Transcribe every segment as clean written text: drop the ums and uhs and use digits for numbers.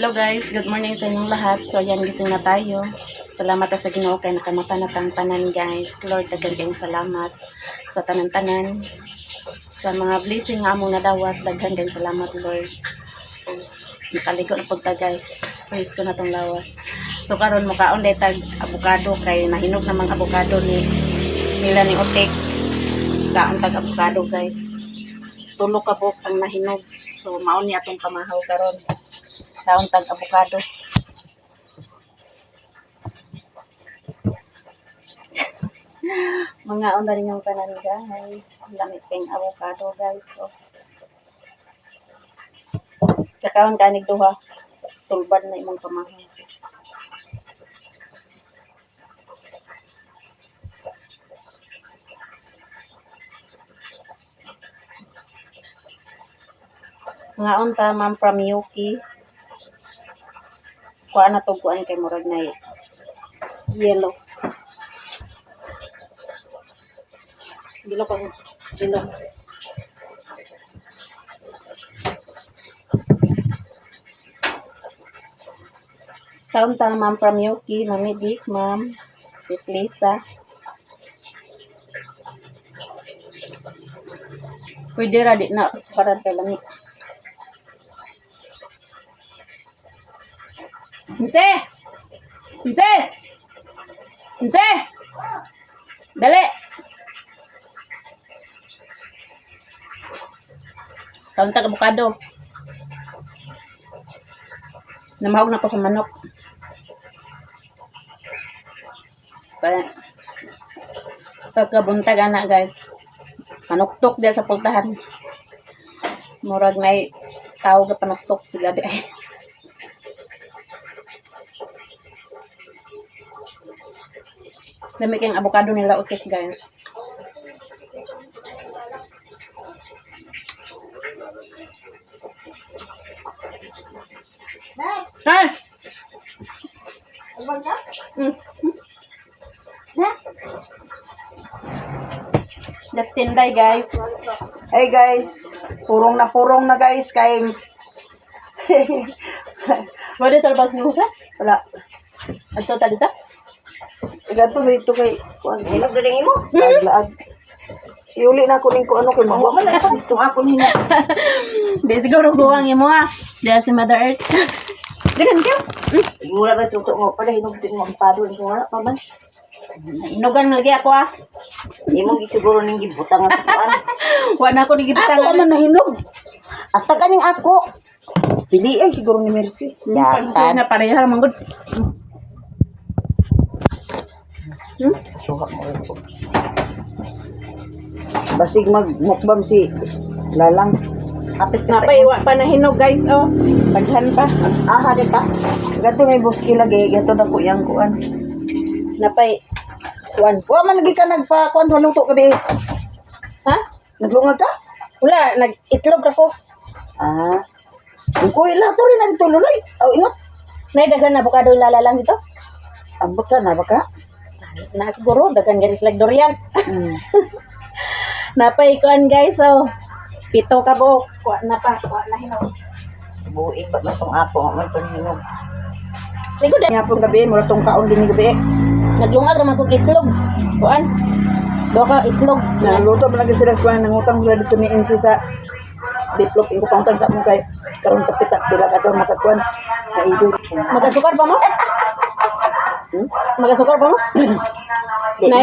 Hello guys, good morning sa inyong lahat. So ayan, gising na tayo. Salamat sa Ginoo kay nakamata na tang tanan guys. Lord, daghan kayong salamat sa tanan-tanan. Sa mga blessing nga among nadawat, daghan kayong salamat Lord. Nakaligo na pagta guys. Praise ko na tong lawas. So karon mukaon day tag avocado kay nahinog na mga avocado nila ni Otek. Kaon tag avocado guys. Tulo ka po ang nahinog. So maon ni atong pamahaw karon. Kaon tag avocado. Mga onda rin yung kanan guys. Lamit kayong avocado guys. So, kakaon kanig duha. Sulbad na imong pamahaw. Mga unta ma'am from Yuki. Kuha na to kuhaan kay murag na yellow. Dilo ko. Dilo. Kaon ta ma'am from Yuki, Mami Dick, ma'am, Sis Lisa. Pwede ra di na sukaran kay lamig. Nse! Nse! Nse! Dali! Kaon tag avocado. Namahog na ko sa manok. Kaya pagkabuntag ana guys. Manuktok diya sa pultahan. Murag na tawag ka panuktok sila di ay. Dami kayong avocado nila Otek guys. Hey! Just tinday guys. Hey guys, purong na guys kay Pwede talabas niyo sa? wala. Ato ta dito? Gato dito kay kuan Hinog na rin mo. laag. Iuli na ko ning ko ano kay mawa man dito ako ni. Di siguro guwang imo ah. Di si Mother Earth. Ganun ka? Mura ba ito mo? Pala hinog din mo ang pado. Wala pa ba? Inugan lagi ako ah. Hindi mo gisiguro ng gibutang at kuan. Wala ko nigipita Ako nga. man nahinog. Hasta kaning ako. Pili ay siguro ni Mercy. Pagsuot na pareha manggod. Suka mo ko. Basig magmukbang si Lalang. Kapit Na pa iwa pa nahinog guys oh. Paghan pa. Ah, hadi ka. Gato may buski lagi, gato na kuyang kuan. Napay kuan. Wa man lagi ka nagpa kuan sa luto gabi. Ha? Naglungag ka? Wala, nag-itlog ako. Ah. Uy, lato rin na dito luloy. Oh, ingat. Naidagan na avocado lalalang dito. Ambot ka na baka? Na siguro dagan garis like durian. Hmm. Napay kuan guys oh. Pito ka po. Kuha na pa, kuha na hinog. buik pa ba itong ako? Ang ito hinog. Likod Nga pong gabi, mura tong kaon din ni gabi. naglungag naman ko itlog. Kuan. Do ka itlog. Naluto pa lagi sila sa kuan, nangutang sila dito ni NC sa diplop. Ingko pangutang sa mong kay karon kapitak bila ka daw makakuan. Sa idol. Magasukar pa mo? Hmm? Magasukar pa mo? Na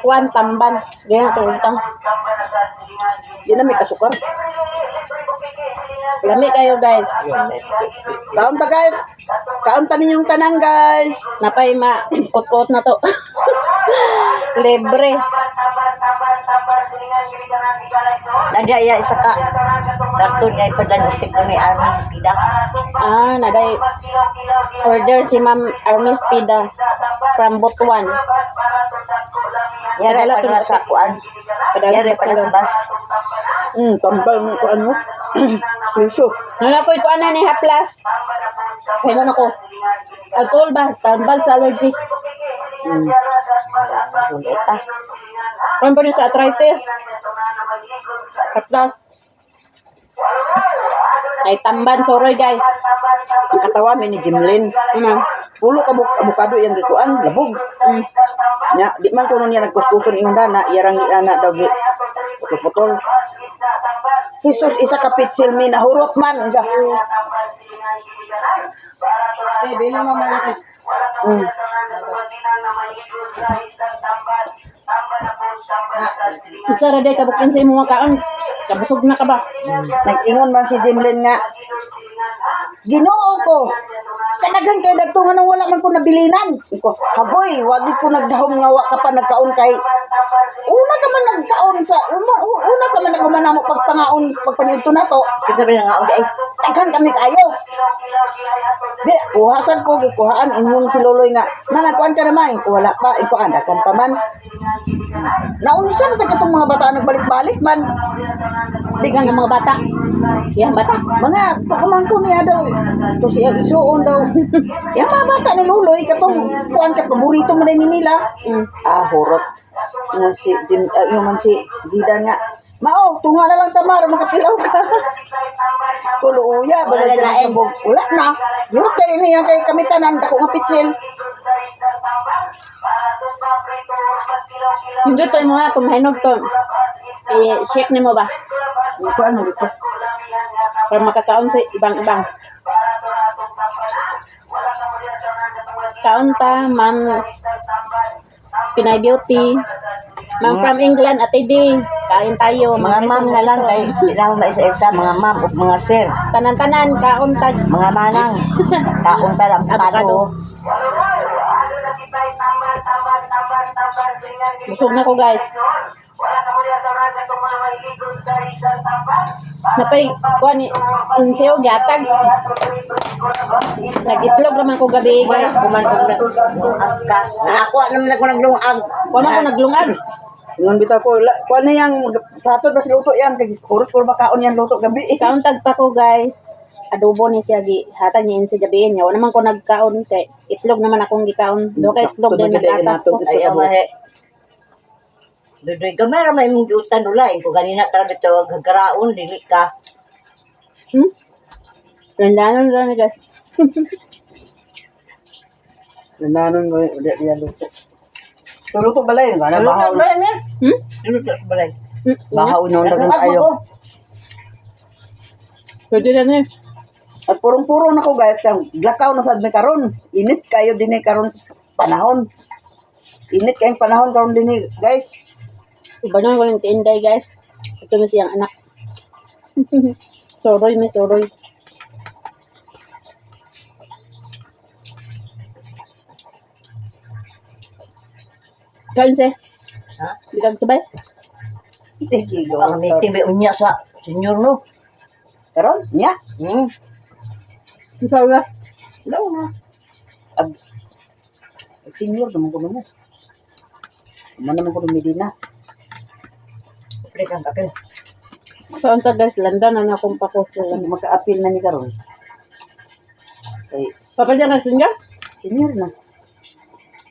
kuan tamban. Ganyan ko utang. Di na may kasukar. Lami kayo guys. Kaon pa guys. Kaon pa ninyong tanang guys. Napay kot-kot na to. Libre. Nadaya isa ka. Karton niya ipadan utik ko ni Army Spida. Ah, naday order si Ma'am Armis Pida from Butuan. Yara Padala pa sa kuan. Padala Yara sa pa salon. sa bus. Tambal mo kuan mo. Piso. Nala ko ikuan na ni Haplas. Kaya na ko. Alcohol ba? Tambal sa allergy. Ulita. Ano pa rin sa arthritis? Haplas. Ay tamban, soroy guys. Ang katawa mi ni Jimlin. Ano? Pulo ka abukado yang gikuan, labog. Mm. Nya, di man kuno niya nagkuskuson ingon dana, iyarang ana daw gi putol. Jesus isa ka pitsil mi nahurot man unsa. Eh, bilang mama natin. Mm. Isa ra day kabukin sa imong kaon. Kabusog na ka ba? Nag-ingon man si Jimlin nga, Ginoo ko, kadaghan kay dagto nga nang wala man ko nabilinan. Iko, hagoy, wagi ko nagdahom nga wa ka pa nagkaon kay una ka man nagkaon sa una ka man nagkaman namo pagpangaon pagpanito nato. Kita ba nga ay Daghan kami kayo. Di, kuhasan ko, gikuhaan, inyong si Loloy nga, nanakuan ka naman, ko wala pa, iko andakan pa man. Naunsa sa katong mga bata nagbalik-balik man. Digang ang mga bata. Yang bata. Mga pagkamangko niya daw, ito siya isuon daw. Yung mga bata ni Luloy, katong kuan ka, paborito mo na ni nila. Horot. Yung si Jim, yung man si Jidan nga, Mao, tunga na lang tamar, makatilaw ka. Kuluya, Wala na eh. Wala na. Yurot ka rin niya kay kamitanan, dako nga pitsil. Hindi to mo ha, kumahinog to. I-shake ni mo ba? Kuan mo dito. Para makakaon sa ibang-ibang. Kaon ta, Ma'am Pinay Beauty. Ma'am from England, Ate D. Kain tayo. mga ma'am na lang kay di na mo maisa-isa mga ma'am ug mga sir, Tanan-tanan, kaon ta. mga manang. Kaon ta lang Avocado. avocado. Busog na ko guys. Napay, kuha ni Inseo, gatag. Nag-itlog naman ko gabi guys. Kuman og agka. Ako naman ako naglungag. Kuha man ko naglungag. Ngon bitaw ko, kuan na yang patod ba si luto yan, kay kurot ba kaon yan luto gabi. Kaon tag pa ko guys. Adobo ni siya gi hatag ni Insi gabi niya. Wala man ko nagkaon kay itlog naman akong gikaon. Do kay itlog din nagatas ko. Ayaw mahe. Dudoy gamay ra may mong giutan ulay ko ganina talaga to gagaraon dili ka. Landanon lang ni guys. Nananon mo diya luto. So luto balay nga na bahaw. Luto balay. Bahaw na dagang ayo. Pwede na ni. At purong-puro na ko guys, kang lakaw na sad may karon. Init kayo din karon sa panahon. Init kayong panahon karon din guys. Iba na ko ng tinday guys. Ito na siyang anak. Soroy may soroy. Kain siya. Ha? Di ka sabay? Tigigo. Ang meeting ba unya sa senyor no. Karon nya. Isa na. Law na. Senior naman ko mo. Naman ko Medina. Pre kang kapil. Kaon ta guys. Landan na akong pakos. Kasi maka-appeal na ni karon. Kay Papa niya na senior? senior na.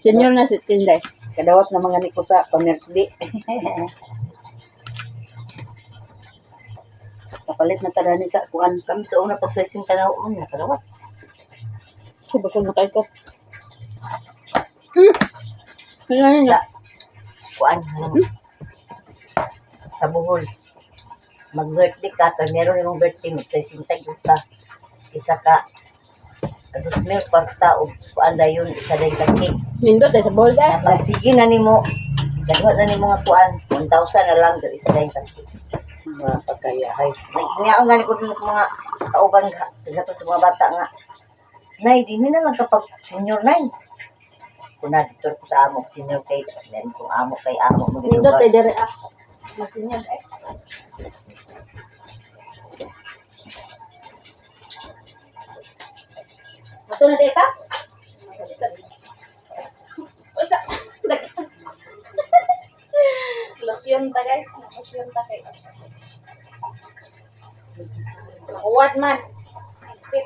Senior na si tinday. Kadawat na mga niko sa pamerdi. Kapalit na tada ni sa kuan. Kami sa una pagsasing tanaw mo na kadawat. Subusog na kayo ko. Ngayon nga. Kuan. Sa Bohol. Mag-birthday ka, pero meron yung birthday, magsasing tayo ka. Isa ka. Kadot meron kwarta o kuan na yun, isa na yung cake. Nindot eh sa bowl guys. Pag sige na ni mo, kadot na ni mga kuan, 1,000 na lang, isa na yung cake. Mga pagkayahay. Nagingao nga ni ko dun mga kauban ka, sa mga bata nga. Nay, di na lang kapag senior nay. Kung dito ko sa amo, senior kay, kung amo kay amo. Nindot eh dire ah. Masinyan eh. Ito na data? Usa. Lotion ta guys. Lotion ta kay. What man? Sit.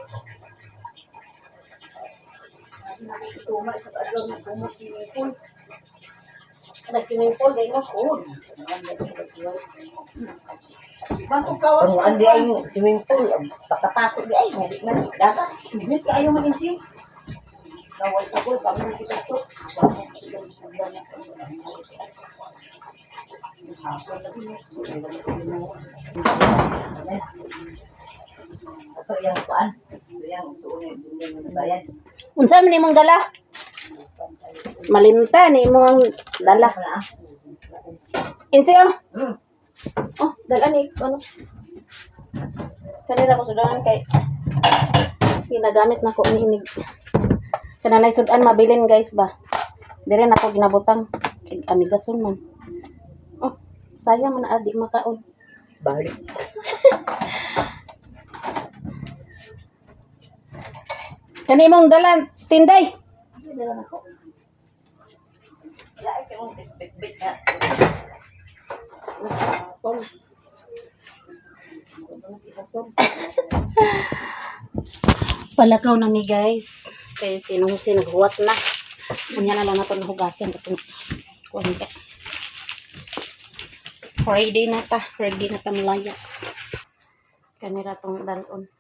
Tuma sa adlaw na tuma swimming pool. Nag-swimming pool din ako. Bantog kawas. Kung andi ay yung swimming pool, pagkapako di ay, hindi man, dagat. Init ka ayaw mag-insi. Nawal sa ko, kami na kita to. Ito yung kuan, ito yung tuunay, yung bayan. Unsa man imong dala? Malinta ni imong dala. Wala ah. Insi oh. Hmm. Oh, dala ni ano? Kanila ko sudan kay ginagamit na ko ni inig. Kananay sudan mabilin guys ba. Dire na ko ginabutang kay amigason man. Oh, sayang man adi makaon. Balik. Kani imong dala tinday. Wala ay kayong bit-bit na. Palakaw na mi guys. Kay sinong naghuwat na. Unya na lang nato nahugasan katong kuan ka. Ready na ta, malayas. Kanira tong dalon.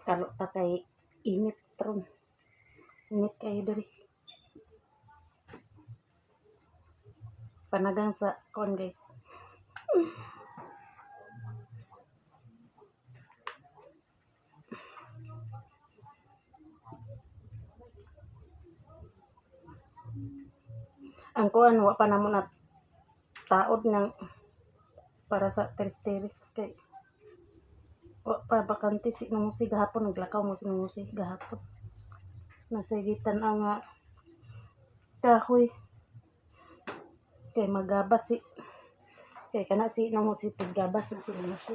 Kalo pa kay init ron. Init kayo diri. Panagang sa kon guys. Ang kuan wa pa namo na taod ng para sa teres-teres kay wa pa bakante si nung si gahapon naglakaw mo si nung si gahapon. Nasa gitan ang kahoy kay magabas si kay kana si nung si paggabas na si nung si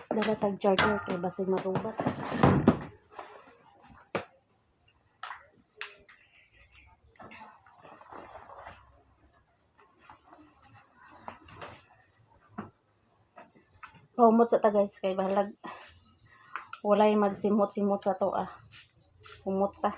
dala tag charger kay basig marubat. Humot sa ta guys kay balag walay magsimot-simot sa to ah. Humot ta.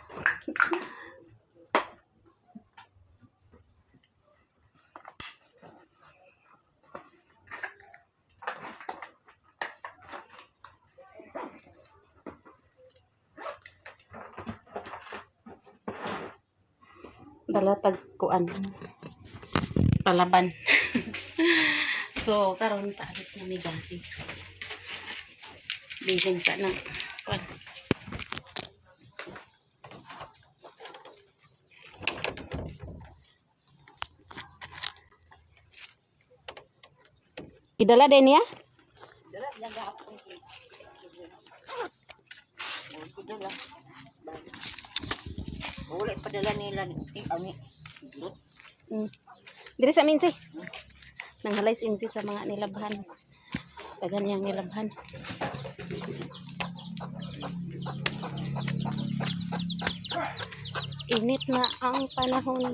Dala tag kuan. Palaban. So, karon paalis na mi guys. Biling sa nang kuan. Idala din ya? Wala padala nila ani. Diri sa minsi. Nanghalay insi sa mga nilabhan. Tagan yang nilabhan. Init na ang panahon.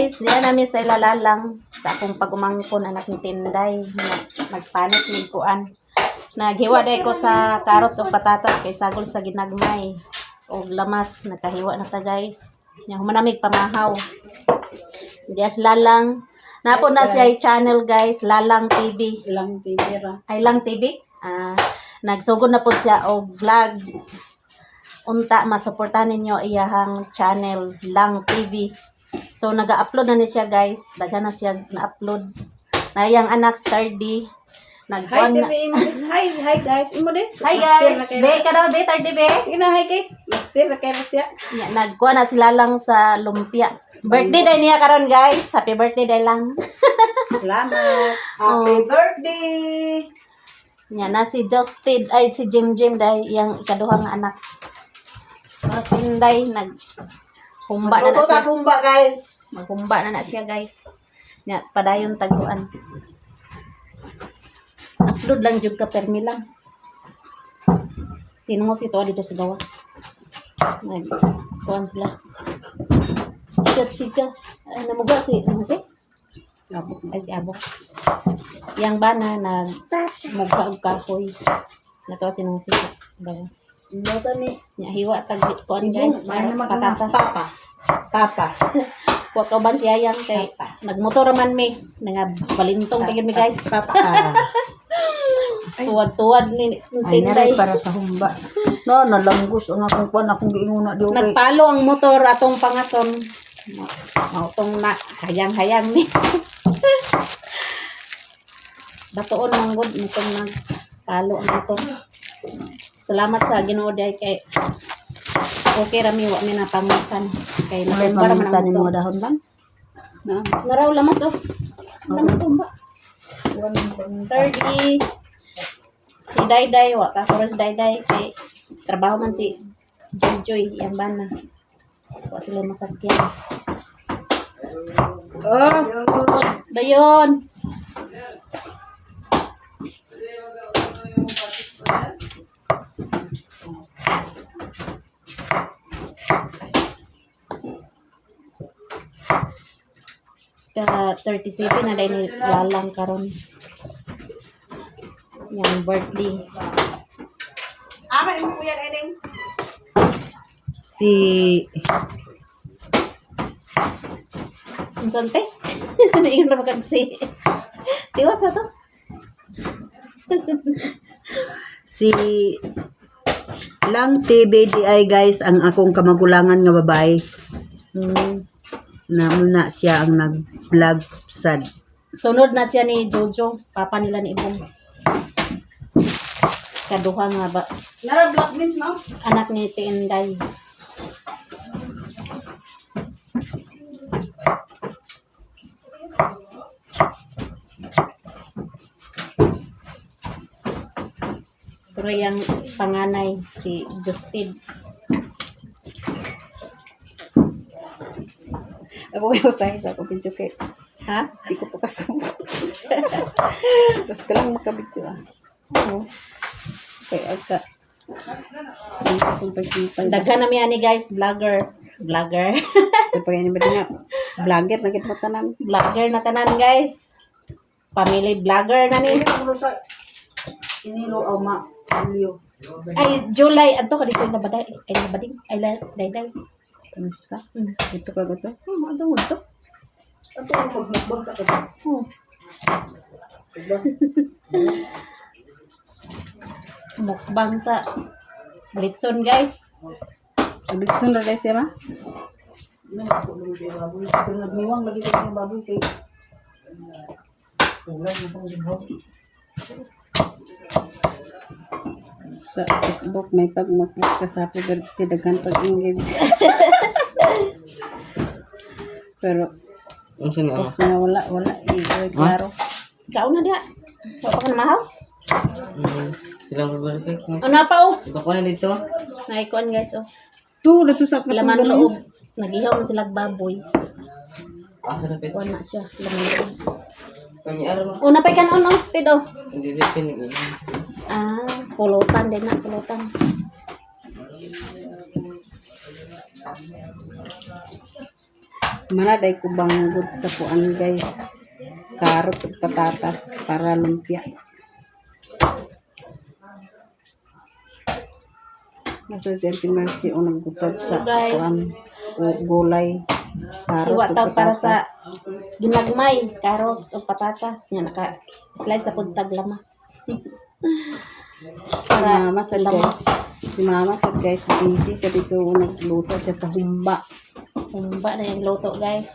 guys, diyan namin sa ilalalang sa akong pag-umangkon anak ni Tinday. Nagpanit ng kuan. Naghiwa day ko sa carrots o patatas kay sagol sa ginagmay. O lamas, nakahiwa na ta guys. Nya humanamig pamahaw. Dias lalang. Napo na siya channel guys, Lalang TV. Ilang tibira. Ay lang TV. Nagsugod na po siya og vlog. Unta masuportahan ninyo iyahang channel Lang TV. So naga-upload na ni siya guys. Daghan na siya na-upload. Na iyang anak 30. Nagkuan na. Hi guys. Imo din. Hi guys. Be ka daw be 30 be. Ina hi guys. Master na kayo siya. Ya, nagkuan na sila lang sa lumpia. Birthday day niya karon guys. Happy birthday day lang. Salamat. Happy birthday. Nya na si Justin ay si Jim day iyang ikaduhang anak. Tapos Tinday humba na na Magluto sa siya. kumba guys. Maghumba na siya guys. Nya padayon taguan. Upload lang jud ka permi lang. Sino mo si to dito sa gawas. Kuan sila. Chika. Ay namuga si ano si? Sabok. Ay si Abo. Yang bana mugka og kahoy. Nato sinong si gawas. Imo ni. Nya hiwa tag kuan guys. May naman Patatas. Papa. Wa ka ban siya yang kay nagmotor man mi nga balintong kay mi guys. Papa. Tuwad-tuwad ni Ay Tinday. naray para sa humba. No, nalanggos ang akong kuan akong giinguna di okay. Nagpalo ang motor atong pangaton. Mautong na hayang-hayang ni. Batoon man gud nitong nagpalo ang motor. Salamat sa Ginoo day kay okay rami wa mi napangusan kay May nakumbar man pamunta ang ni motor. mga dahon lang. Na. Naraw lamas oh. Lamas oh ba? 30. Si Dayday, wa ka si Dayday kay trabaho man si Joy yang bana. Wa sila masakyan. Oh. Dayon. Ka 37 na dahil ni Lalang karon. Yang birthday. Ama imo kuya Neneng. Si Unsan te? Naiyon na magkagsi. Tiwas na to. si Lang TBDI guys ang akong kamagulangan nga babae. Na muna siya ang nag-vlog sad. Sunod na siya ni Jojo, papa nila ni Ibong. Kaduha nga ba? Nara black beans no? Anak ni Tinday. Pero yung panganay, si Justin. Ako yung usahin sa ako video kay. Ha? Di ko pa kasama. Basta lang makabidyo ah. Oo. Okay, agka. Ang kasumpag-simpag. Daghan na miya ni guys, vlogger. Vlogger. Kapag yan ba din nga, vlogger na kita tanan. Vlogger na tanan guys. Family vlogger na ni. Iniro o ma. Julio. Ay, July. Anto ka dito nabaday. Ay, nabading. Ay, day. Kamusta? Hmm. Ito ka gato? Oh, maadong ito. Ito ang magbang sa kanya. Oh. Mukbang sa Litson guys. Abitsun na guys yan ha? Kung nagmiwang lagi ko yung baboy kay sa Facebook may pag mag-post ka sa puberty daghan pag-engage. Pero post na wala klaro. Ikaw na dia. Wala pa ka na mahaw? Silang berbalik. Ano pa oh? Bako na dito. Naikuan guys oh. Tu dito sa Laman loob. Nagihaw na sila baboy. Asa na pito. Kuan na siya. Laman loob. Kami araw. Oh, napay kan on Tido. Hindi din pinig. Ah, pulutan din na, pulutan. Manaday ko banggod sa kuan guys. Karot at patatas para lumpia. Nasa si Auntie Mercy o nagbutad sa Guys. kuan o gulay. Karot Iwa at taw para sa patatas. ginagmay, carrots o patatas nya naka slice na pud tag lamas. Si Para Mama sad guys. Si Mama sad guys busy sa dito nagluto siya sa humba. humba na yung luto guys.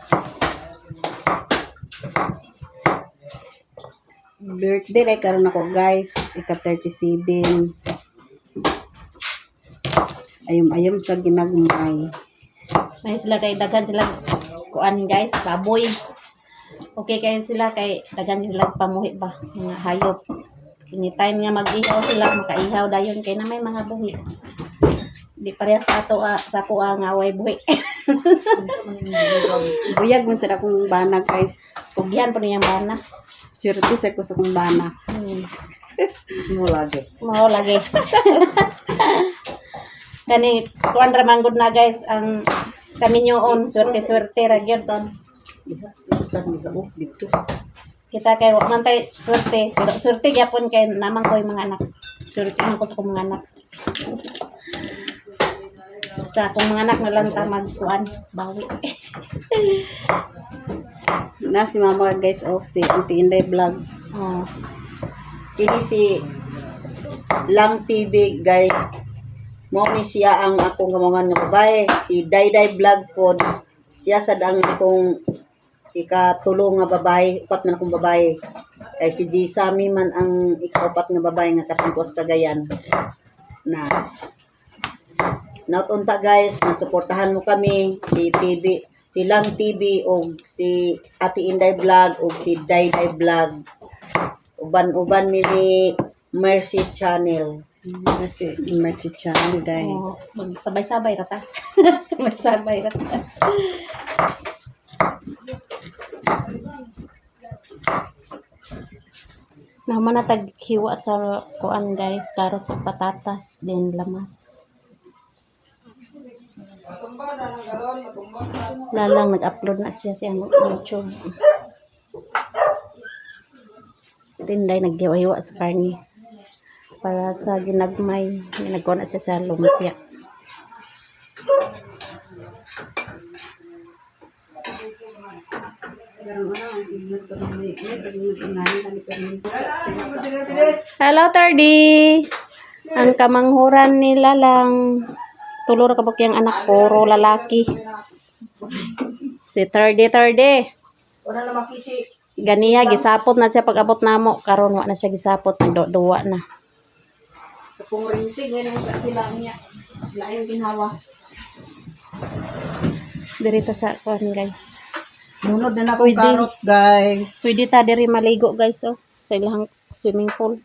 Birthday like karon ako guys, ika 37. Ayom-ayom sa ginagmay. May sila kay daghan sila kuan guys, baboy. Okay kayo sila kay daghan sila pamuhi ba mga hayop. Anytime nga mag-ihaw sila, makaihaw dayon kay na may mga buhi. Di pareha sa ato sa ako nga way buhi. Buyag man sa akong bana guys. Pugyan po niyang bana. Swerte sa ko sa akong bana. Mo lagi. Mao lagi. Kani kuan ra man gud na guys ang kami nyoon swerte-swerte ra gyud ton. Basta ni ko dito. Kita kay wa man tay swerte, pero swerte gyapon kay naman ko yung mga anak. Swerte man ko sa akong mga anak. Sa akong mga anak na lang ta magkuan, bawi. Na si Mama guys of si Auntie Inday vlog. Oh. Kini si Lang TV guys. Mo ni siya ang akong kamangan nga babae, si Dayday vlog pod. Siya sad ang akong ikatulong nga babae, upat man akong babae. Kay si Jisami man ang ikaupat nga babae nga katungkos Cagayan. Na nautunta guys, nasuportahan mo kami si TV, si Lang TV o si Ate Inday vlog o si Dayday vlog. Uban-uban ni Mercy Channel. Mercy Channel guys. Oh, sabay-sabay ra ta. Sabay-sabay ra ta. Naman na taghiwa sa kuan guys, carrots at patatas, din lamas. Lalang nag-upload na siya sa YouTube. Tinday naghiwa-hiwa sa karni para sa ginagmay. Nagkuha na siya sa lumpia. Hello, Tardy. Ang kamanghuran nila lang. Tulor ka yung anak, puro lalaki. Si Tardy. Wala na makisi. Ganiya, gisapot na siya pag-abot namo. Karon wa na siya gisapot, nagduwa na. Kung rintig, ganun sa sila niya. Lain ginawa. Dirito sa kuan guys. Munod na na Pwede. karot guys. Pwede ta diri maligo guys oh. Sa ilang swimming pool.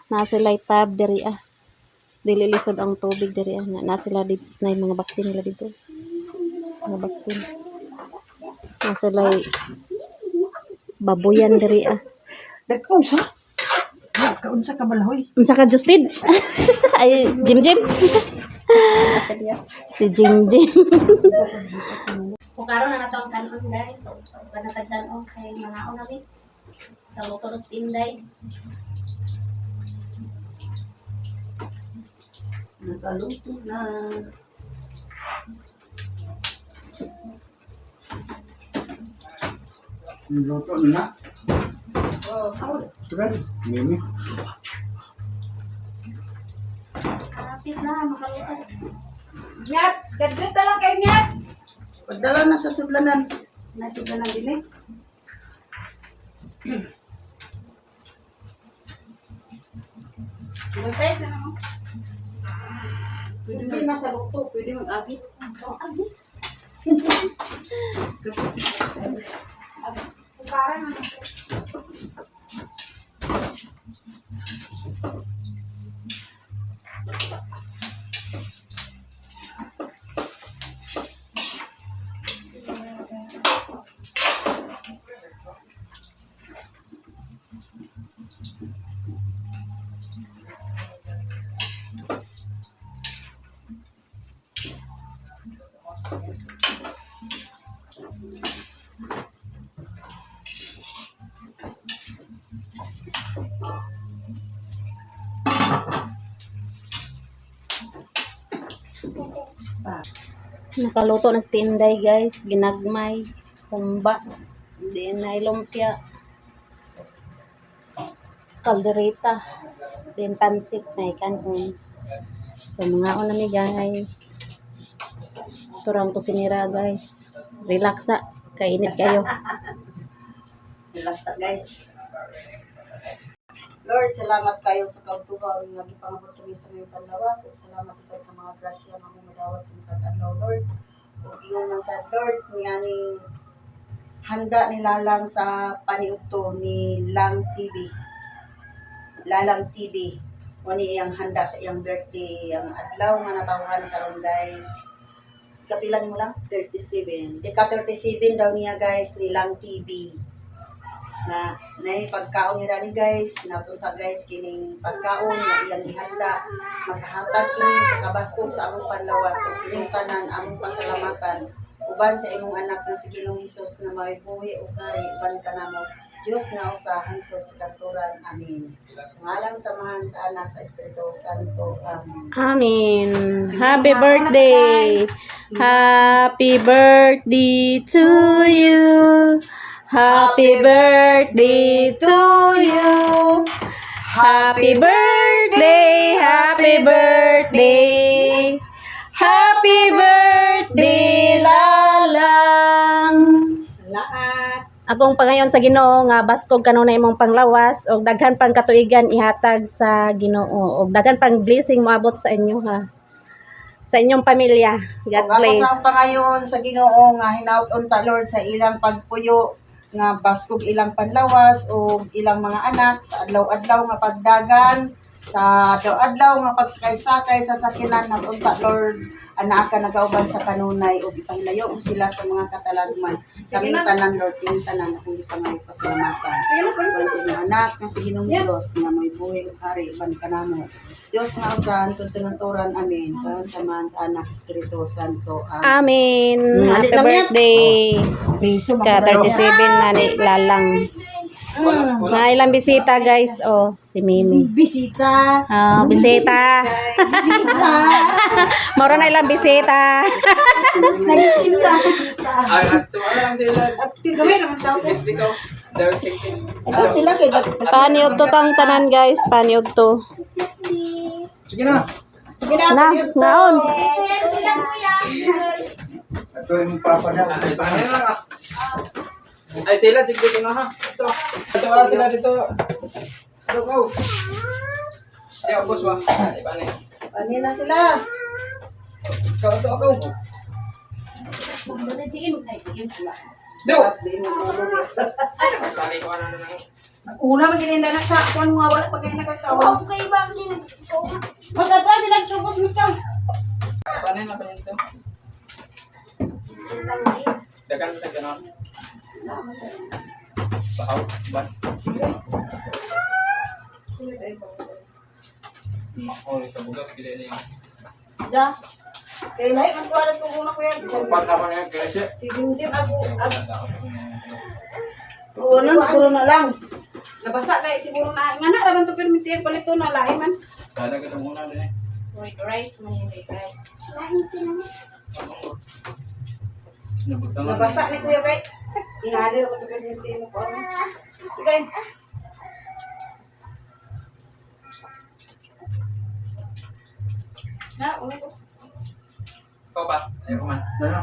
Na sila tab diri ah. Dili lisod ang tubig diri ah. Na sila di na yung mga baktin nila dito. Mga baktin. Na sila baboyan diri ah. Nagpunsa. Kaunsa ka balahoy. Unsa ka Justin? Ay Jim. Si Jim. Kung karon na natong kanon guys. Panatagdan kay manaon na mi. Kalutos Inday. Nakaluto na. Niluto na. Turan, mimi. Kapit na makaluto. Nyat, gadget na lang kay Nyat. Pagdala na sa sudlanan. Na sudlanan din eh. Gantay sa naman. Pwede din nasa lukto, pwede mag-agit. Agit. Parang ano. Nakaluto na si Tinday guys, ginagmay, humba, din na lumpia, kaldereta, din pansit na ikanhon. So mga una ni guys. Turang kusinira guys. Relaxa, kainit kayo. Relaxa guys. Lord, salamat kayo sa kautuhan nga gipangabot kami sa mga panlawas. So, salamat isa sa mga grasya nga madawat sa mga adlaw, Lord. O ingon man sa Lord, niyaning handa ni Lalang sa paniudto ni Lang TV. Lalang TV. O ni iyang handa sa iyang birthday. Ang adlaw nga natawhan karon guys. Kapilan mo lang? 37. Ika-37 daw niya guys ni Lang TV. Na pagkaon nila ni guys, napunta guys kining pagkaon na iyang ihanda, maghahatag kini sa kabastog sa among panlawas ug kining tanan among pasalamatan uban sa imong anak nga si Ginoong Hesus na may buhi ug hari uban kanamo Dios nga usa hangtod sa kanturan. Amen. Sa ngalan samahan sa anak sa Espiritu Santo. Amen. Amen. Happy birthday. Happy birthday to you. Happy birthday to you. Happy birthday, happy birthday. Happy birthday, Lalang. Salamat. Akong pangayon sa Ginoo nga baskog kanunay imong panglawas og daghan pang katuigan ihatag sa Ginoo og daghan pang blessing moabot sa inyo ha. Sa inyong pamilya. God Ug ako bless. sa pangayon sa Ginoo nga hinaut-on ta Lord sa ilang pagpuyo nga baskog ilang panlawas o ilang mga anak sa adlaw-adlaw nga pagdagan sa adlaw-adlaw nga pagsakay-sakay sa sakinan na unta Lord ana ka nagauban sa kanunay ug ipahilayo mo sila sa mga katalagman sa aming tanan Lord king tanan akong gipangay pasalamatan uban sa inyong anak nga si Ginoong Dios nga may buhi ug hari uban kanamo Dios nga usan tungod sa nanturan amen sa taman sa anak Espiritu Santo amen. Amen. Happy Halit lang yan. birthday. Piso Ka 37 na ni Lalang. Na ilang bisita guys. Oh, si Mimi. Bisita. Ah, bisita. Moro na ilang bisita. Nag-isa. Ay, at tumala lang sila. At gawin naman tao ko. Ikaw. Daw tingting. Ito sila kay Paniod to tang tanan guys. Paniod to. Sige na. sige na. Na, paniod to. naon. Ito yung papadala. Ay, paano lang ah. Ay, sila, tigil ko na ha. Ito. Ito wala sila dito. Ito, go. Ay, boss ba? Ay, paano yan? Ano na sila? Ikaw, ito, ako. Do! Sali ko ano na lang. Una magininda na sa kung nga wala pag kayo nakakawa. Magtatwa sila tubos nito. Paano yun? Paano ito? Dagan sa ganon. Bakaw? Ba? Oh, ito bugas. Pili na yung... Da. Kaya lahat ang tuwa na tungo na ko yan. Pag naman yan, kasi... Si Jim ako. Tuunan, siguro na lang. Nabasa kay siguro na. Nga na, raman to permiti ang palito na lain man. Dala ka sa muna din eh. White rice man yung white rice. Nabutang lang. Nabasa ni Kuya Kay. Ingalir ako to permiti mo ko. Okay. Na, ulo ko. Ikaw ba? Ayaw ko man. Ano?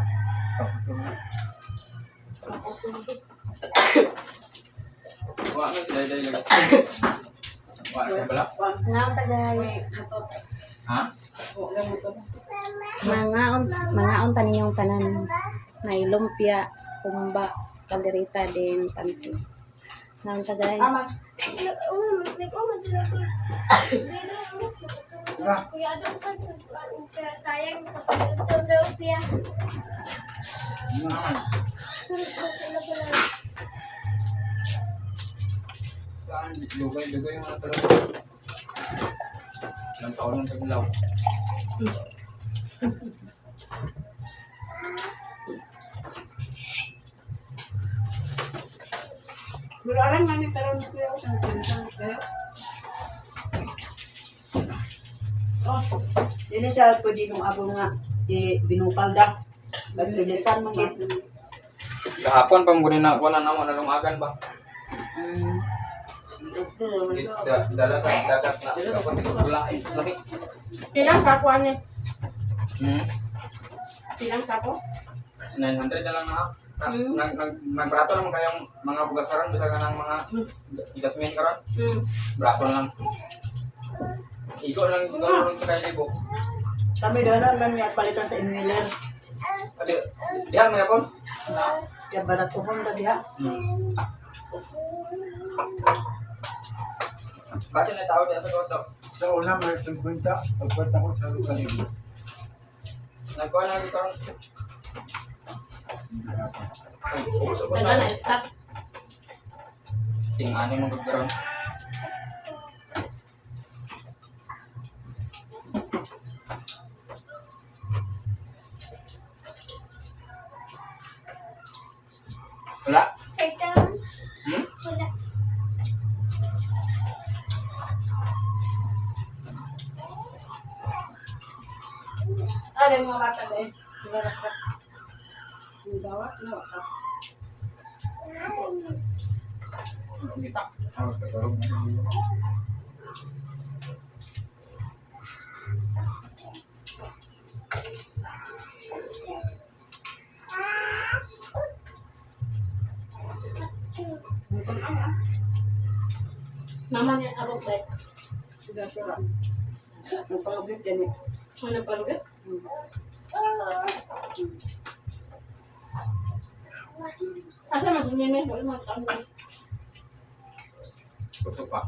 Wala ka, day lang. Wala ka pala. Ngaon ta guys. Ha? Mangaon ta ninyong tanan. Na lumpia, kumba, kaldereta din pansit. Ngaon ta guys. Kuya Ado sa sayang kapag daw siya. Saan? Lugay yung mga talaga. Ilang taon lang sa ilaw. Pero alam nga ni karon ko yung Oh, dili siya pwede nung abong nga binukal da. Bagpilisan man gid. Kahapon pa mo na kuha na mo nalungagan ba? Dala sa dagat na. Kapag laki. Silang kakuan ni. Hmm. Silang kapo. 900 na lang na. Nagbrato naman kayong mga bugasaran bisa ka ng mga jasmine karon. Brato lang. Iko lang siguro sa kay libo. Kami doon man niya palitan sa inhaler. Adi, diyan may apon. Kaya barat ko hon diha. Bakit na tao diyan sa koto? Sa una, may 50. Pagpunta ko sa lugar nito. Nagkuha na rin karon. Ubus-ubus Wala na na. stop. Ting-ani mong gagkaroon. Wala? Ito. Hmm? Wala. Ano yung mga bata na eh? Yung gawat, yung bata. Kita. Naman yung arok like. Sudah surang. Ang pangabit yan eh. Ano pa rin? Asa mag-meme? Wala mag-meme. Tutup pa.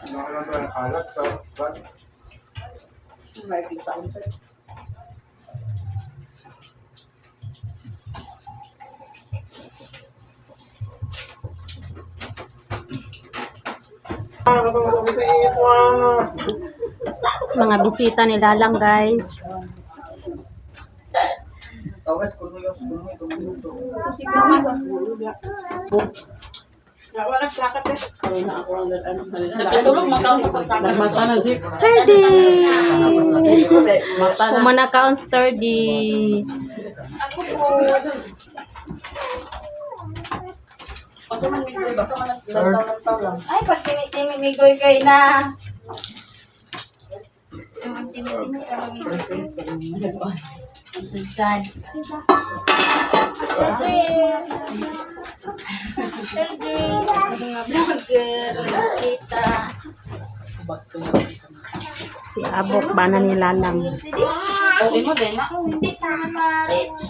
Ano ang alat sa ban? May kita ko sa. Mga bisita nila lang guys. Tawas ko yung ito. Wala plakat eh. Ano na ako ang ano sa nila. Nagkasulong makaon sa pagsaka. Mata na jeep. Sturdy! Sumana kaon sturdy. Ako po. Ay, pag tinitimi-migoy kayo na. Yung timi-timi ka mamigoy. Susan. Vlogger. Kita. Si Abok ba na nilalang? Okay mo din. Hindi pa ma-reach.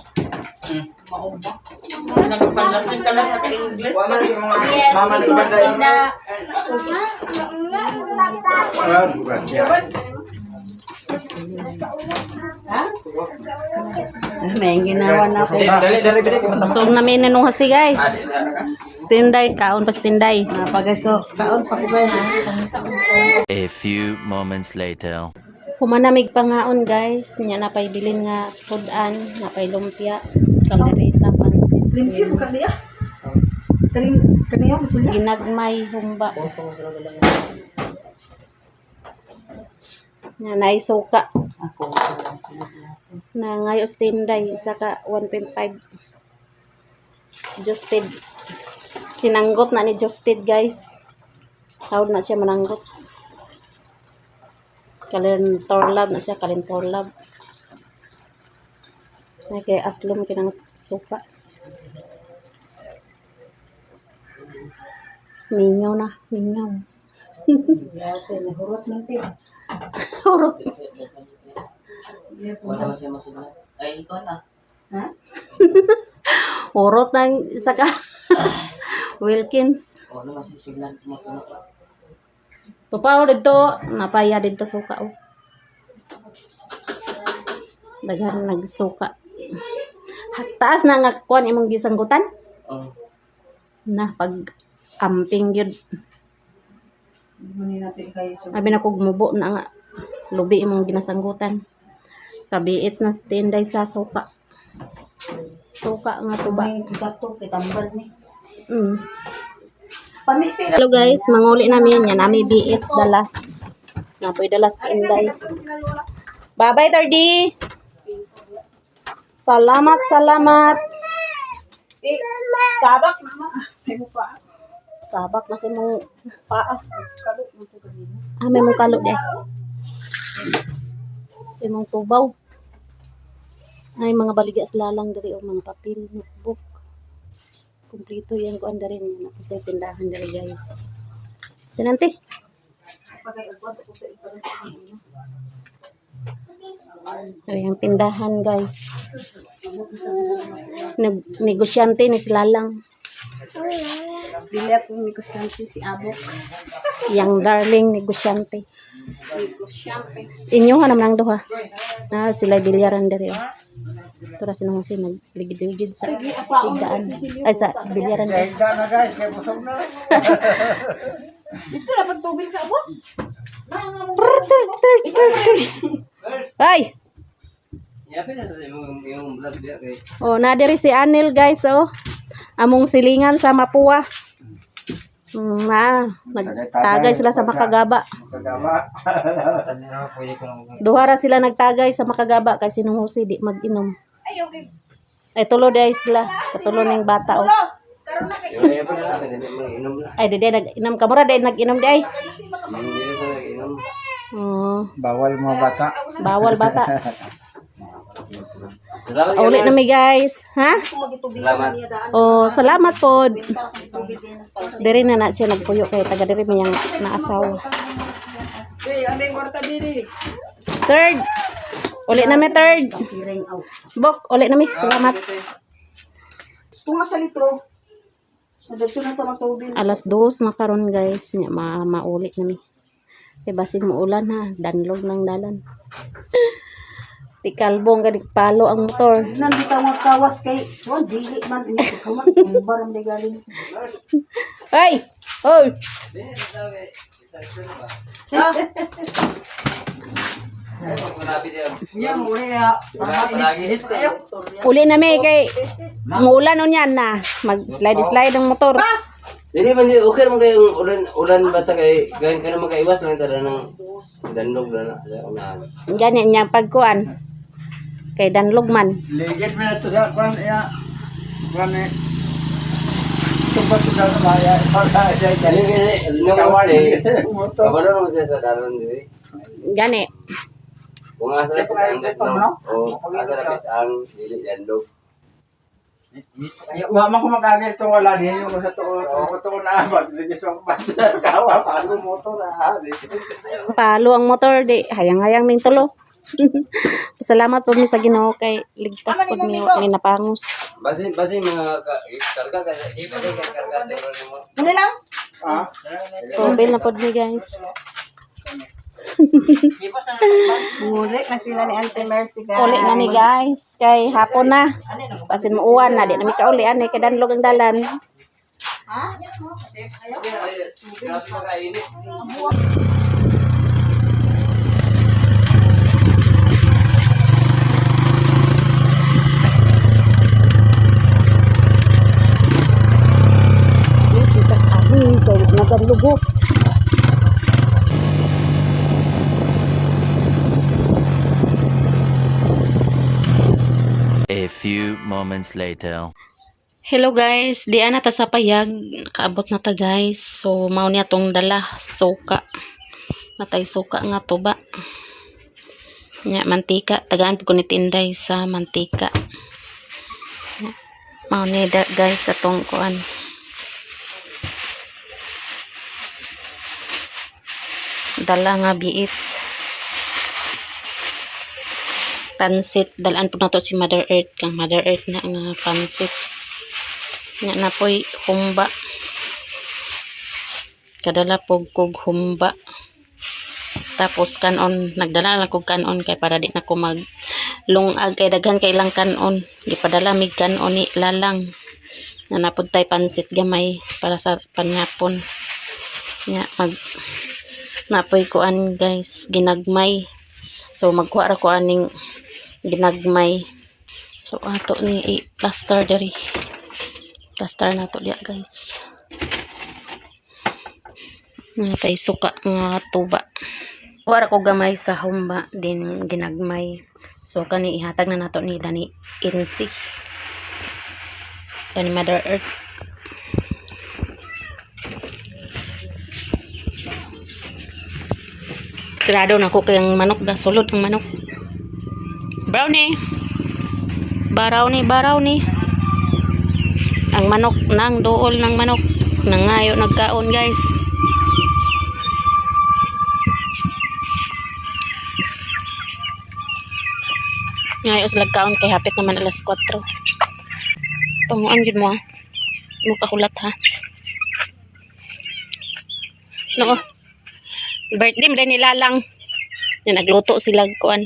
Yes, Mama na because ibang of the... Ah, bukas yan. May ginawa na ako. Dali, bili. Busog na may nanong hasi guys. Tinday, kaon pas tinday. Napagaso. Kaon pa ko guys. A few moments later. Humanamig pangaon guys. Nya napay bilin nga sudan, napay lumpia, kaldereta, pansit. Limpyo mo ka diya. Kaniya mo tuloy. Ginagmay, humba. Nya naisuka. Ako. Na ngayos tinday, isa ka 1.5. Justed. Sinanggot na ni Justed guys. Tawad na siya mananggot. Kalentorlab na siya, kalentorlab. Ay kay aslom kinang suka. Mingaw na, mingaw. Dati nahurot ng tip. Hurot. Wala masaya masulat. Ay, ikaw na. Ha? Hurot ng isa ka. Wilkins. O, ano masaya siglan tumapuno ka. Tupaw dito, napaya dito suka oh. Daghan nagsuka. Taas na nga kuan imong gisanggutan. O, Na pag Amping yun. Muni natin kayo. Abi na kog mubo na nga. Lubi imong ginasanggutan. Kabiits na tinday sa suka. Suka nga tuba. Tumay, sakto, kay tambal ni. Mm. Pamiti Hello guys, manguli namin yan. Ami biits dala. Napoy dala sa tinday. Bye-bye, Tardi. Salamat, salamat. sabak mama. Sa mo pa. Sabak na si mong paa. Kalo mo to kanina. Ah, may mong kalo de. May mong tubaw. Ay, mga baligas lalang dari o mga papel, notebook. Kumplito yan ko anda rin. Napos yung tindahan dari guys. Tinanti. Pagay agwat ko sa iba. Ay, yung tindahan guys. Negosyante ni si Lalang. Dili ako negosyante si Abok. Yang darling negosyante. Negosyante. Inyo ha naman ang duha. Na sila bilyaran dari. Tura sinong si nagligid-ligid sa higdaan. Ay sa bilyaran dari. Higda na guys, kaya busog na. Ito dapat tubig sa abos. Ay! Yapin na yung vlog dia kay. Oh, na diri si Anil guys oh. Among silingan sa Mapua. Nagtagay sila sa Makagaba. Kagama. Duha ra sila nagtagay sa Makagaba kay sinuhusi di mag-inom. Ay, okay. Ay tulo day sila, katulo ning bata oh. Karon na kay Yapin na lang hindi mo inom na. Ay dede nag-inom ka mura day nag-inom day. Hindi na inom. Oh, Bawal mga bata. bawal bata. Salamat Ulit na mi guys, ha? magitubig Salamat. niya daan. Oh, salamat pod. Tubig din sa pala. Diri na siya nagpuyo kay taga diri miyang naasawa. Third. Ulit na mi third. Kiring out. Bok, ulit na mi. Salamat. Tunga sa litro. Nadagto na to ng tubig. Alas 2 na karon guys, nya maulit na mi. Kay basin mo ulan ha, danlog ng dalan. Tikalbong gadig palo ang motor. Nandito ang kawas kay wan dili man ini kaman baram de galing. Ay! Hoy! Yan uli ya. Uli na mi kay umuulan unyan na. Mag-slide ang motor. Dili man di okay man kay ulan basta kay kaya makaiwas lang tada ng danlog na na. Diyan niya pagkuan. Kay danlog man. Ligid mo na ito sa kwan ya. Kwan eh. Tumba ito sa baya. Kawan motor. Kabalo mo sa daron di. Gani. Kung asa ang danlog o asa ang dili danlog. Wa man ko makagil itong wala din yung sa tuko na abag. Ligis mo basta kawa. Paano motor ha. Palo ang motor di. Hayang-hayang ning tulo. Salamat po mi sa Ginoo kay ligtas pud mi napangos. Basi mga karga kasi iba kay karga dero mo. Muna lang. Ha? Probil na pod mi guys. Muli na sila ni Auntie Mercy guys. Uli na mi guys. Kay hapon na. Basin mo uwan na di na mi kauli ani kay danlog ang dalan. Grabe makainit. Naganlugo. A few moments later. Hello guys, di ana ta sa payag, nakaabot na ta guys. So mao niya tong dala, suka. Natay suka nga to ba. Nya mantika, tagaan ko ni tinday sa mantika. Mao ni guys atong kuan. Dala nga biits. Pansit, dalaan po na to si Mother Earth kang Mother Earth na nga pansit. Nga na po'y humba. Kadala po kog humba. Tapos kanon, nagdala lang kog kanon kay para di na ko mag lungag kay daghan kay lang kanon. Gipadala mig kanon ni Lalang. Na napod tay pansit gamay para sa panhapon. Nya mag napoy kuan guys, ginagmay. So magkuha ra ko aning ginagmay. So ato ni i-plaster diri. Plaster na to diya guys. Nga tay suka nga tuba. Kuha ra ko gamay sa humba din ginagmay. So kani ihatag na nato ni Dani Insi. Yan Mother Earth. Sarado na ko kayang manok da sulod ang manok. Brownie. Baraw ni. Ang manok nang dool ng manok. Nangayo nagkaon guys. Ngayon sila kaon kay hapit naman alas 4. Panguan yun mo ha. Mukha kulat ha. No. Birthday mo nila lang. Nagluto sila kuan.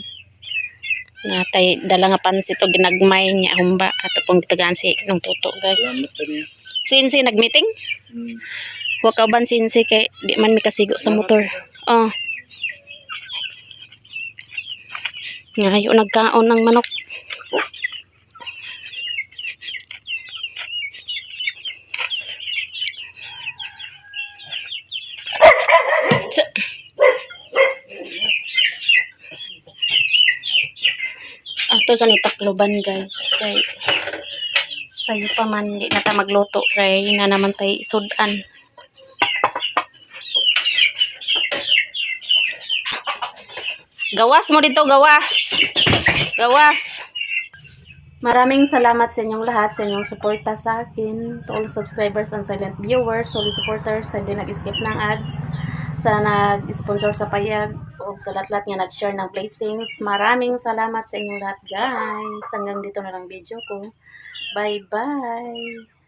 Natay dala nga pansit o ginagmay niya humba. Ato pong gitagaan si nung tuto guys. Sinsi nagmeeting? Huwag ka ban sinsi kay di man may kasigo sa motor. Oh. Ngayon nagkaon ng manok. Ato sa nitakloban guys. Kay sayo pa man di na ta magluto kay na naman tay sudan. Gawas mo dito, gawas. Gawas. Maraming salamat sa inyong lahat, sa inyong suporta sa akin. To all subscribers and silent viewers, solid supporters, sa hindi nag-skip ng ads, sa nag-sponsor sa payag, o sa lahat-lahat nga nag-share ng blessings. Maraming salamat sa inyong lahat guys. Hanggang dito na lang video ko. Bye-bye.